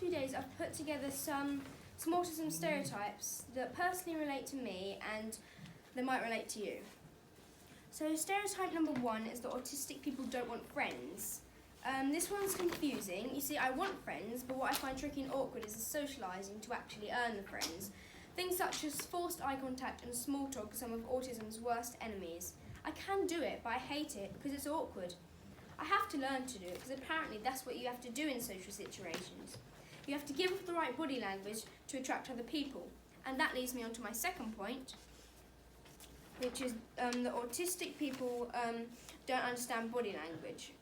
few days I've put together some autism stereotypes that personally relate to me and that might relate to you. So stereotype number 1 is that autistic people don't want friends. This one's confusing. You see, I want friends, but what I find tricky and awkward is the socialising to actually earn the friends. Things such as forced eye contact and small talk are some of autism's worst enemies. I can do it, but I hate it because it's awkward. I have to learn to do it because apparently that's what you have to do in social situations. You have to give off the right body language to attract other people. And that leads me on to my second point, which is that autistic people don't understand body language.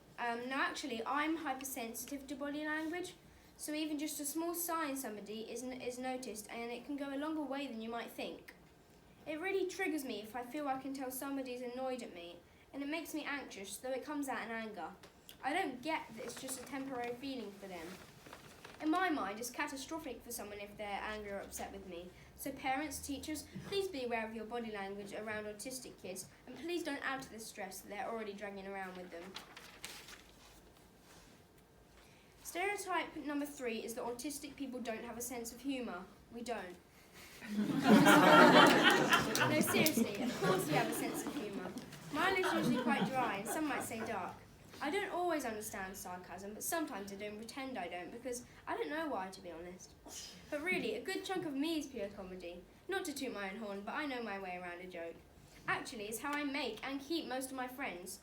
Now actually, I'm hypersensitive to body language, so even just a small sign somebody is noticed, and it can go a longer way than you might think. It really triggers me if I feel I can tell somebody's annoyed at me, and it makes me anxious, though it comes out in anger. I don't get that it's just a temporary feeling for them. In my mind, it's catastrophic for someone if they're angry or upset with me. So parents, teachers, please be aware of your body language around autistic kids, and please don't add to the stress that they're already dragging around with them. Stereotype number 3 is that autistic people don't have a sense of humour. We don't. No, seriously, of course we have a sense of humour. Mine is usually quite dry, and some might say dark. I don't always understand sarcasm, but sometimes I don't pretend I don't, because I don't know why, to be honest. But really, a good chunk of me is pure comedy. Not to toot my own horn, but I know my way around a joke. Actually, it's how I make and keep most of my friends.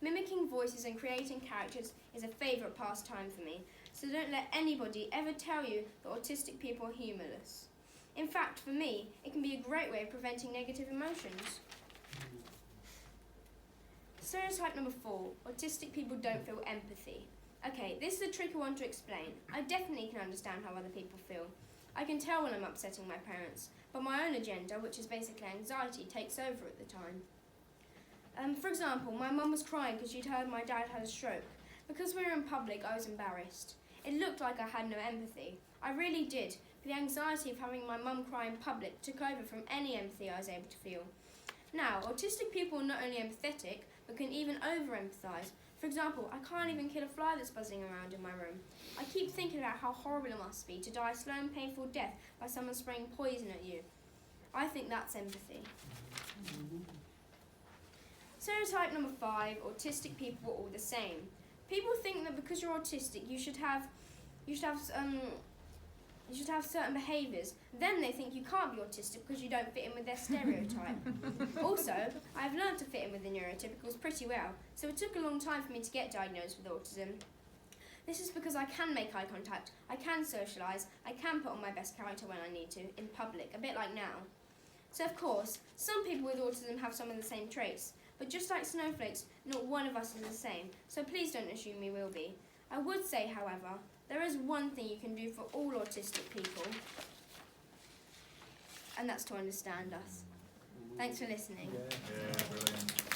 Mimicking voices and creating characters is a favourite pastime for me, so don't let anybody ever tell you that autistic people are humourless. In fact, for me, it can be a great way of preventing negative emotions. Stereotype number 4, autistic people don't feel empathy. Okay, this is a tricky one to explain. I definitely can understand how other people feel. I can tell when I'm upsetting my parents, but my own agenda, which is basically anxiety, takes over at the time. For example, my mum was crying because she'd heard my dad had a stroke. Because we were in public, I was embarrassed. It looked like I had no empathy. I really did, but the anxiety of having my mum cry in public took over from any empathy I was able to feel. Now, autistic people are not only empathetic, but can even over-empathise. For example, I can't even kill a fly that's buzzing around in my room. I keep thinking about how horrible it must be to die a slow and painful death by someone spraying poison at you. I think that's empathy. Stereotype number 5, autistic people are all the same. People think that because you're autistic, you should have certain behaviours. Then they think you can't be autistic because you don't fit in with their stereotype. Also, I've learned to fit in with the neurotypicals pretty well, so it took a long time for me to get diagnosed with autism. This is because I can make eye contact, I can socialise, I can put on my best character when I need to, in public, a bit like now. So of course, some people with autism have some of the same traits, but just like snowflakes, not one of us is the same, so please don't assume we will be. I would say, however, there is one thing you can do for all autistic people, and that's to understand us. Thanks for listening. Yeah, brilliant.